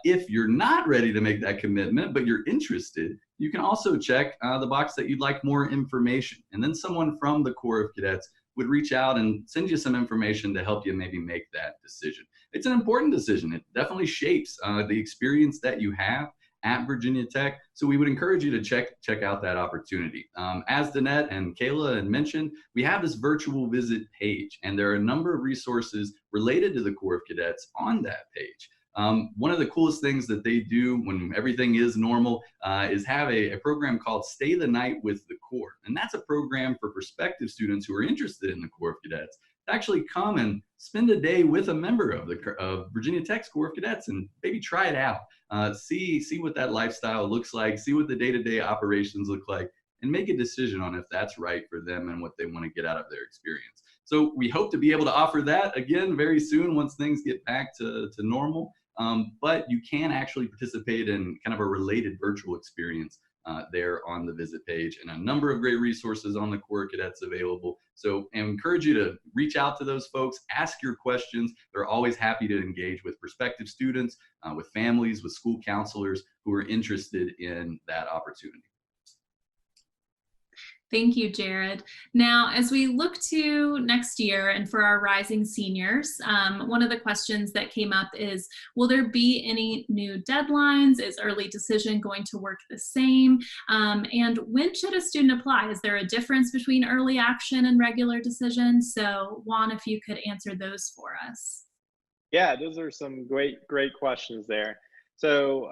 S4: If you're not ready to make that commitment, but you're interested, you can also check the box that you'd like more information. And then someone from the Corps of Cadets would reach out and send you some information to help you maybe make that decision. It's an important decision. It definitely shapes the experience that you have at Virginia Tech. So we would encourage you to check out that opportunity. As Janette and Kayla had mentioned, we have this virtual visit page, and there are a number of resources related to the Corps of Cadets on that page. One of the coolest things that they do when everything is normal is have a program called Stay the Night with the Corps. And that's a program for prospective students who are interested in the Corps of Cadets to actually come and spend a day with a member of Virginia Tech's Corps of Cadets and maybe try it out. See what that lifestyle looks like, see what the day-to-day operations look like, and make a decision on if that's right for them and what they want to get out of their experience. So we hope to be able to offer that again very soon once things get back to normal. But you can actually participate in kind of a related virtual experience there on the visit page, and a number of great resources on the Corps of Cadets available. So I encourage you to reach out to those folks, ask your questions. They're always happy to engage with prospective students, with families, with school counselors who are interested in that opportunity.
S1: Thank you, Jared. Now, as we look to next year and for our rising seniors, one of the questions that came up is, will there be any new deadlines? Is early decision going to work the same? And when should a student apply? Is there a difference between early action and regular decision? So Juan, if you could answer those for us.
S2: Yeah, those are some great questions there. So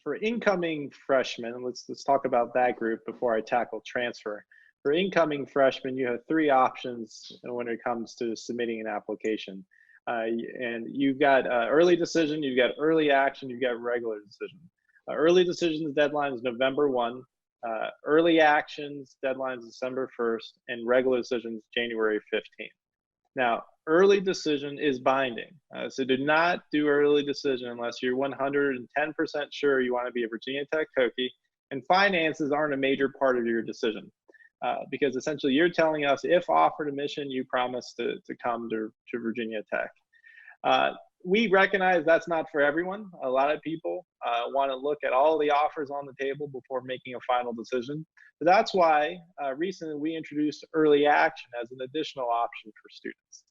S2: for incoming freshmen, let's talk about that group before I tackle transfer. For incoming freshmen, you have 3 options when it comes to submitting an application. And you've got early decision, you've got early action, you've got regular decision. Early decisions deadline is November 1. Early actions deadline is December 1st, and regular decisions January 15th. Now, early decision is binding. So do not do early decision unless you're 110% sure you want to be a Virginia Tech Hokie, and finances aren't a major part of your decision. Because essentially you're telling us if offered admission, you promise to come to Virginia Tech. We recognize that's not for everyone. A lot of people want to look at all the offers on the table before making a final decision. But that's why recently we introduced early action as an additional option for students.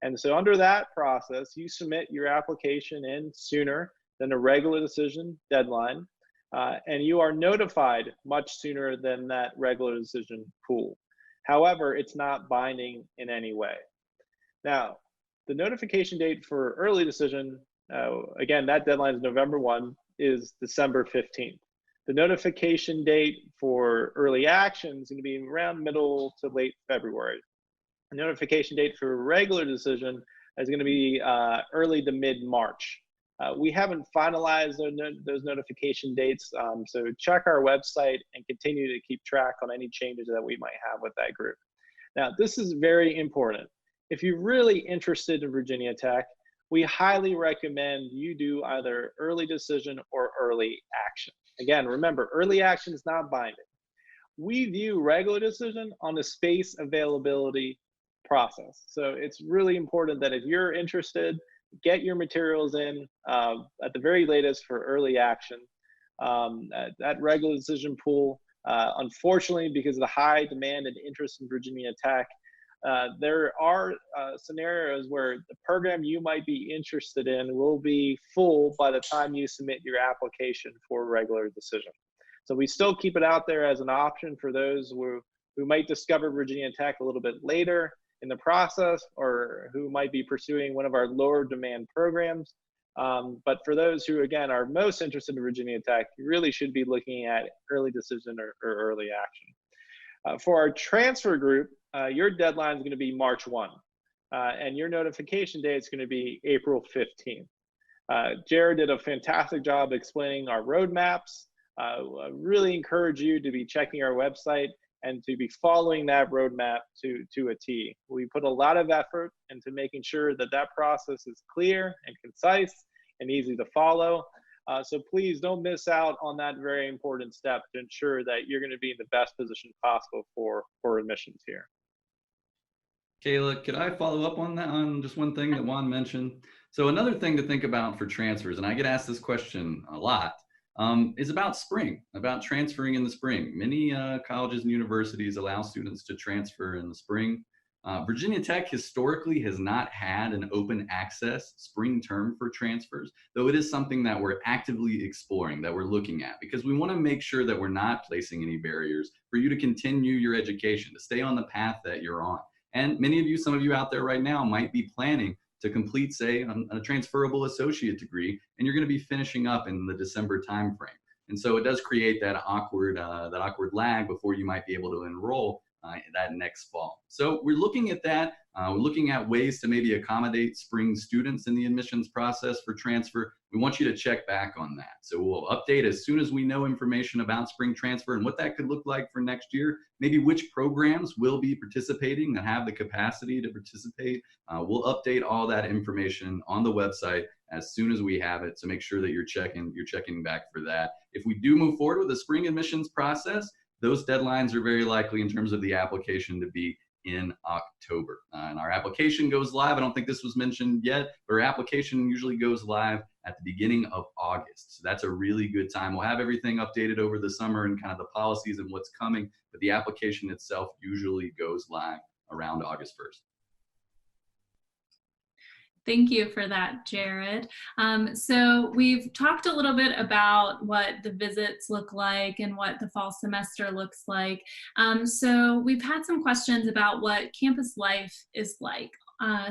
S2: And so under that process, you submit your application in sooner than a regular decision deadline, and you are notified much sooner than that regular decision pool. However, it's not binding in any way. Now, the notification date for early decision, again, that deadline is November 1, is December 15th. The notification date for early action is going to be around middle to late February. The notification date for regular decision is going to be early to mid-March. We haven't finalized those notification dates, so check our website and continue to keep track on any changes that we might have with that group. Now, this is very important. If you're really interested in Virginia Tech, we highly recommend you do either early decision or early action. Again, remember, early action is not binding. We view regular decision on the space availability process. So it's really important that if you're interested, get your materials in at the very latest for early action. That regular decision pool, unfortunately, because of the high demand and interest in Virginia Tech, there are scenarios where the program you might be interested in will be full by the time you submit your application for regular decision. So we still keep it out there as an option for those who might discover Virginia Tech a little bit later in the process, or who might be pursuing one of our lower demand programs. But for those who, again, are most interested in Virginia Tech, you really should be looking at early decision or early action. For our transfer group, your deadline is going to be March 1, and your notification date is going to be April 15th. Jared did a fantastic job explaining our roadmaps. I really encourage you to be checking our website and to be following that roadmap to a T. We put a lot of effort into making sure that that process is clear and concise and easy to follow. So please don't miss out on that very important step to ensure that you're going to be in the best position possible for admissions here.
S4: Kayla, could I follow up on that, on just one thing that Juan mentioned? So another thing to think about for transfers, and I get asked this question a lot, is about spring, about transferring in the spring. Many colleges and universities allow students to transfer in the spring. Virginia Tech historically has not had an open access spring term for transfers, though it is something that we're actively exploring, that we're looking at, because we want to make sure that we're not placing any barriers for you to continue your education, to stay on the path that you're on. And many of you, some of you out there right now might be planning to complete, say, a transferable associate degree, and you're going to be finishing up in the December timeframe. And so it does create that awkward lag before you might be able to enroll that next fall. So we're looking at that. We're looking at ways to maybe accommodate spring students in the admissions process for transfer. We want you to check back on that. So we'll update as soon as we know information about spring transfer and what that could look like for next year, maybe which programs will be participating that have the capacity to participate. We'll update all that information on the website as soon as we have it, so make sure that you're checking back for that. If we do move forward with the spring admissions process, those deadlines are very likely in terms of the application to be in October. And our application goes live. I don't think this was mentioned yet, but our application usually goes live at the beginning of August. So that's a really good time. We'll have everything updated over the summer and kind of the policies and what's coming, but the application itself usually goes live around August 1st.
S1: Thank you for that, Jared. So we've talked a little bit about what the visits look like and what the fall semester looks like. So we've had some questions about what campus life is like.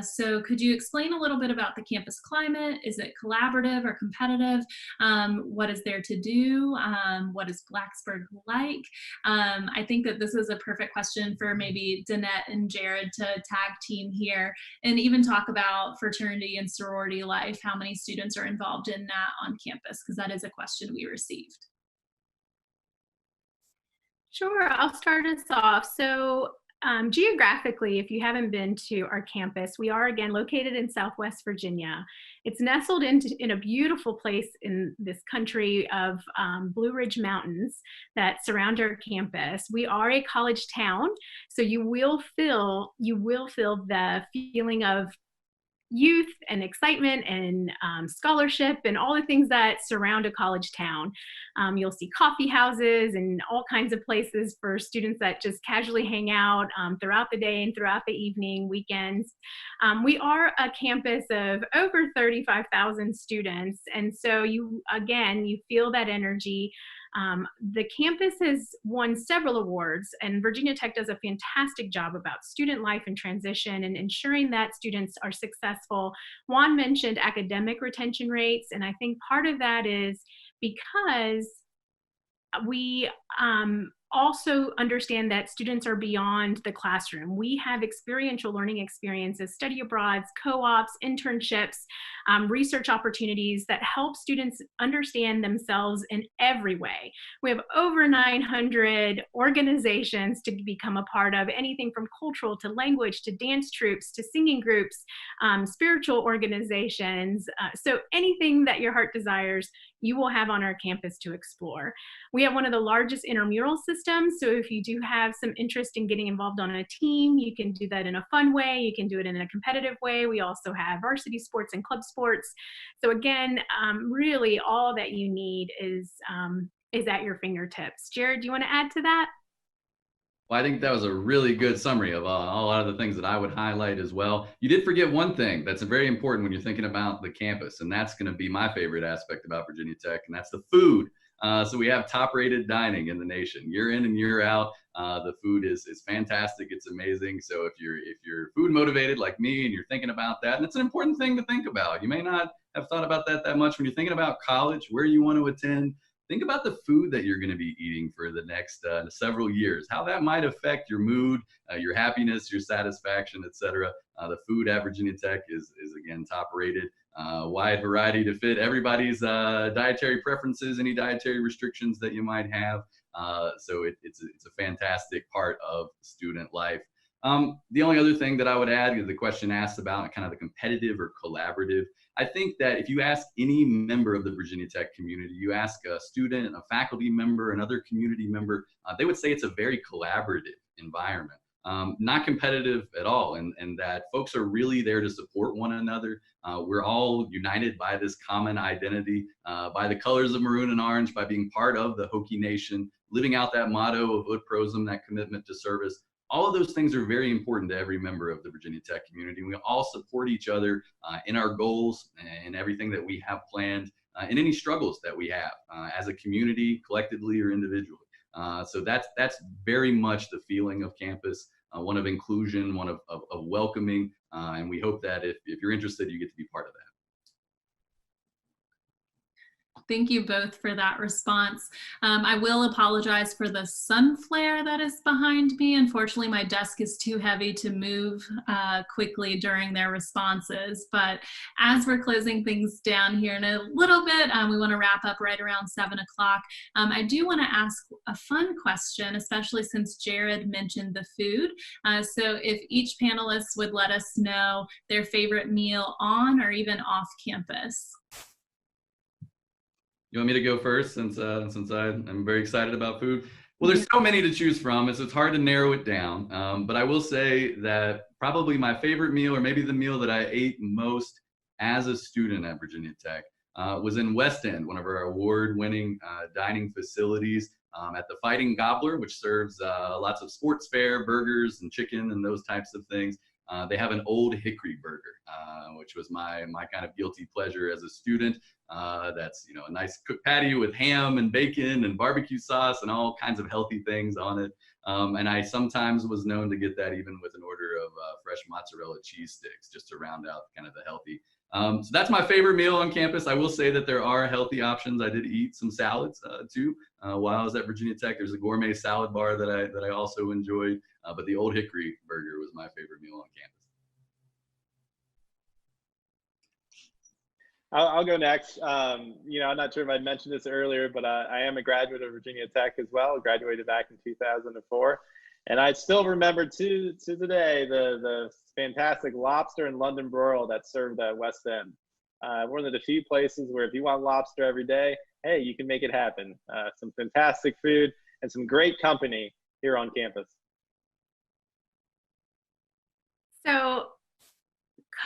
S1: So could you explain a little bit about the campus climate? Is it collaborative or competitive? What is there to do? What is Blacksburg like? I think that this is a perfect question for maybe Janette and Jared to tag team here and even talk about fraternity and sorority life, how many students are involved in that on campus, because that is a question we received.
S3: Sure, I'll start us off. So geographically, if you haven't been to our campus, we are again located in Southwest Virginia. It's nestled in a beautiful place in this country of Blue Ridge Mountains that surround our campus. We are a college town, so you will feel the feeling of youth and excitement and scholarship and all the things that surround a college town. You'll see coffee houses and all kinds of places for students that just casually hang out throughout the day and throughout the evening, weekends. We are a campus of over 35,000 students. And so you feel that energy. The campus has won several awards, and Virginia Tech does a fantastic job about student life and transition and ensuring that students are successful. Juan mentioned academic retention rates, and I think part of that is because we also understand that students are beyond the classroom. We have experiential learning experiences, study abroads, co-ops, internships, research opportunities that help students understand themselves in every way. We have over 900 organizations to become a part of, anything from cultural to language to dance troupes to singing groups, spiritual organizations. So anything that your heart desires, you will have on our campus to explore. We have one of the largest intramural systems, so if you do have some interest in getting involved on a team, you can do that in a fun way, you can do it in a competitive way. We also have varsity sports and club sports. So again, really all that you need is at your fingertips. Jared, do you want to add to that?
S4: Well, I think that was a really good summary of a lot of the things that I would highlight as well. You did forget one thing that's very important when you're thinking about the campus, and that's going to be my favorite aspect about Virginia Tech, and that's the food. So we have top-rated dining in the nation, year in and year out. The food is fantastic. It's amazing. So if you're food motivated like me and you're thinking about that, and it's an important thing to think about. You may not have thought about that much when you're thinking about college, where you want to attend. Think about the food that you're going to be eating for the next several years, how that might affect your mood, your happiness, your satisfaction, etc. The food at Virginia Tech is again top rated, wide variety to fit everybody's dietary preferences, any dietary restrictions that you might have. So it's a fantastic part of student life. The only other thing that I would add is the question asked about kind of the competitive or collaborative. I think that if you ask any member of the Virginia Tech community, you ask a student, a faculty member, another community member, they would say it's a very collaborative environment, not competitive at all, and that folks are really there to support one another. We're all united by this common identity, by the colors of maroon and orange, by being part of the Hokie Nation, living out that motto of ut prosum, that commitment to service. All of those things are very important to every member of the Virginia Tech community. We all support each other in our goals and everything that we have planned, and any struggles that we have as a community, collectively or individually. So that's very much the feeling of campus, one of inclusion, one of welcoming, and we hope that if you're interested, you get to be part of that.
S1: Thank you both for that response. I will apologize for the sun flare that is behind me. Unfortunately, my desk is too heavy to move quickly during their responses. But as we're closing things down here in a little bit, we want to wrap up right around 7 o'clock. I do want to ask a fun question, especially since Jared mentioned the food. So if each panelist would let us know their favorite meal on or even off campus.
S4: You want me to go first since I'm very excited about food? Well, there's so many to choose from, so it's hard to narrow it down. But I will say that probably my favorite meal, or maybe the meal that I ate most as a student at Virginia Tech, was in West End, one of our award-winning dining facilities at the Fighting Gobbler, which serves lots of sports fare, burgers, and chicken, and those types of things. They have an Old Hickory burger, which was my kind of guilty pleasure as a student. That's a nice cooked patty with ham and bacon and barbecue sauce and all kinds of healthy things on it. And I sometimes was known to get that even with an order of fresh mozzarella cheese sticks, just to round out kind of the healthy. So that's my favorite meal on campus. I will say that there are healthy options. I did eat some salads too while I was at Virginia Tech. There's a gourmet salad bar that I also enjoyed, but the Old Hickory burger was my favorite meal on campus.
S2: I'll go next. I'm not sure if I mentioned this earlier, but I am a graduate of Virginia Tech as well. Graduated back in 2004, and I still remember to today the fantastic lobster and London broil that's served at West End. One of the few places where if you want lobster every day, hey, you can make it happen. Some fantastic food and some great company here on campus.
S3: So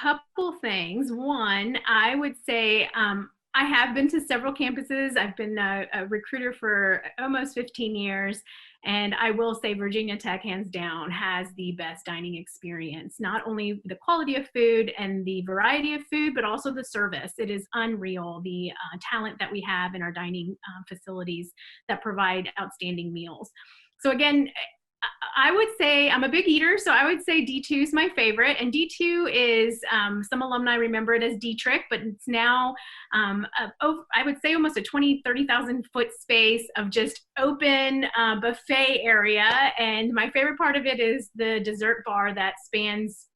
S3: couple things. One, I would say I have been to several campuses. I've been a recruiter for almost 15 years. And I will say Virginia Tech, hands down, has the best dining experience. Not only the quality of food and the variety of food, but also the service. It is unreal, the talent that we have in our dining facilities that provide outstanding meals. So again, I would say I'm a big eater, so I would say D2 is my favorite. And D2 is, some alumni remember it as D-Trick, but it's now, I would say almost a 30,000 foot space of just open buffet area. And my favorite part of it is the dessert bar that spans,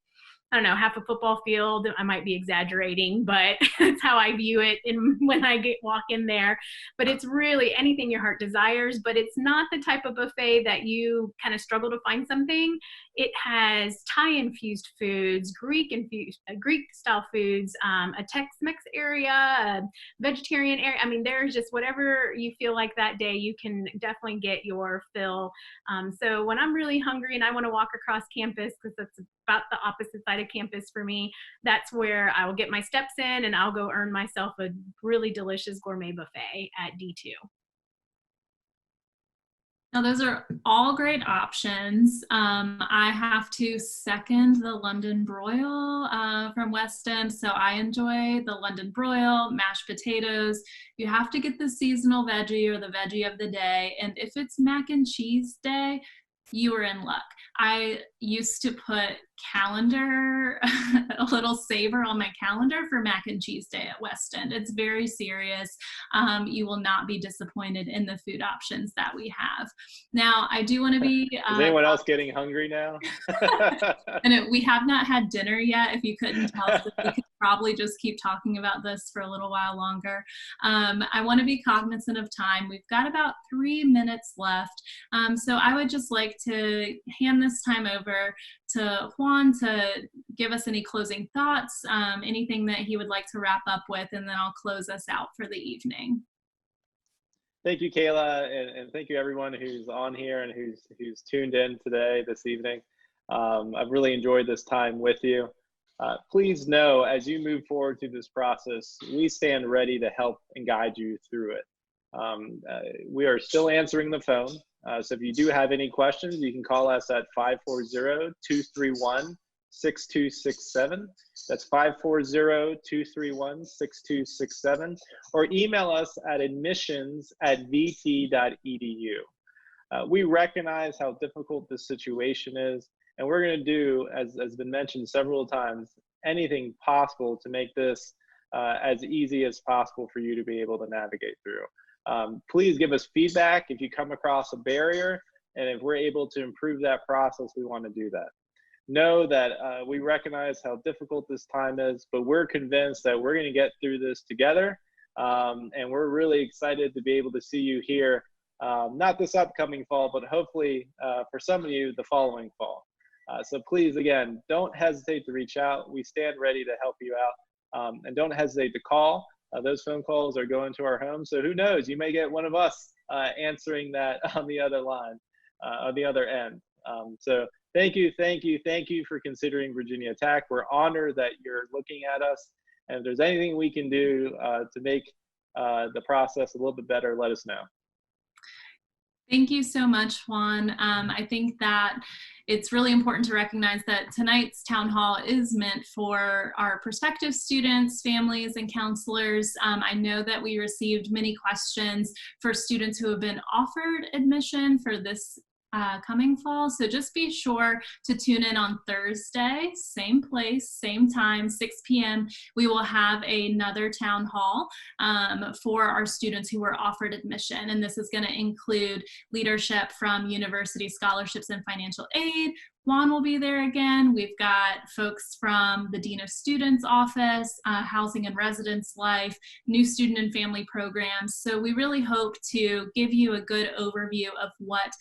S3: I don't know, half a football field. I might be exaggerating, but that's how I view it when I walk in there. But it's really anything your heart desires, but it's not the type of buffet that you kind of struggle to find something. It has Thai-infused foods, Greek style foods, a Tex-Mex area, a vegetarian area. I mean, there's just whatever you feel like that day, you can definitely get your fill. So when I'm really hungry and I want to walk across campus, because that's about the opposite side of campus for me, that's where I will get my steps in and I'll go earn myself a really delicious gourmet buffet at D2.
S1: Now, those are all great options. I have to second the London broil from West End. So I enjoy the London broil, mashed potatoes. You have to get the seasonal veggie or the veggie of the day. And if it's mac and cheese day, you are in luck. I used to put a little saver on my calendar for mac and cheese day at West End. It's very serious. You will not be disappointed in the food options that we have. Now, I do want to be...
S2: Is anyone else getting hungry now?
S1: And we have not had dinner yet, if you couldn't tell. So we could probably just keep talking about this for a little while longer. I want to be cognizant of time. We've got about 3 minutes left. So I would just like to hand this time over to Juan to give us any closing thoughts, anything that he would like to wrap up with, and then I'll close us out for the evening.
S2: Thank you, Kayla, and thank you everyone who's on here and who's tuned in today, this evening. I've really enjoyed this time with you. Please know, as you move forward through this process, we stand ready to help and guide you through it. We are still answering the phone. So if you do have any questions, you can call us at 540-231-6267. That's 540-231-6267. Or email us at admissions@vt.edu. We recognize how difficult this situation is, and we're going to do, as has been mentioned several times, anything possible to make this as easy as possible for you to be able to navigate through. Please give us feedback if you come across a barrier, and if we're able to improve that process, we want to do that. Know that we recognize how difficult this time is, but we're convinced that we're going to get through this together, and we're really excited to be able to see you here, not this upcoming fall, but hopefully for some of you, the following fall. So please, again, don't hesitate to reach out. We stand ready to help you out, and don't hesitate to call. Those phone calls are going to our home, so who knows, you may get one of us answering that on the other line, on the other end. So thank you for considering Virginia Tech. We're honored that you're looking at us, and if there's anything we can do to make the process a little bit better, let us know.
S1: Thank you so much, Juan. I think that it's really important to recognize that tonight's town hall is meant for our prospective students, families, and counselors. I know that we received many questions for students who have been offered admission for this coming fall. So just be sure to tune in on Thursday, same place, same time, 6 p.m. We will have another town hall for our students who were offered admission. And this is going to include leadership from University Scholarships and Financial Aid. Juan will be there again. We've got folks from the Dean of Students Office, Housing and Residence Life, New Student and Family Programs. So we really hope to give you a good overview of what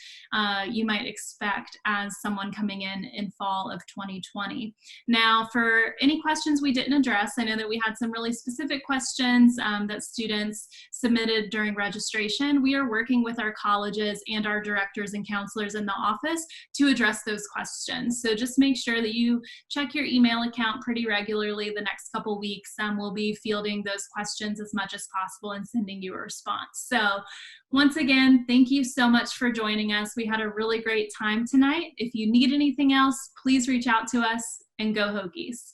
S1: you might expect as someone coming in fall of 2020. Now, for any questions we didn't address, I know that we had some really specific questions that students submitted during registration. We are working with our colleges and our directors and counselors in the office to address those questions questions. So just make sure that you check your email account pretty regularly the next couple weeks. We'll be fielding those questions as much as possible and sending you a response. So once again, thank you so much for joining us. We had a really great time tonight. If you need anything else, please reach out to us, and go Hokies.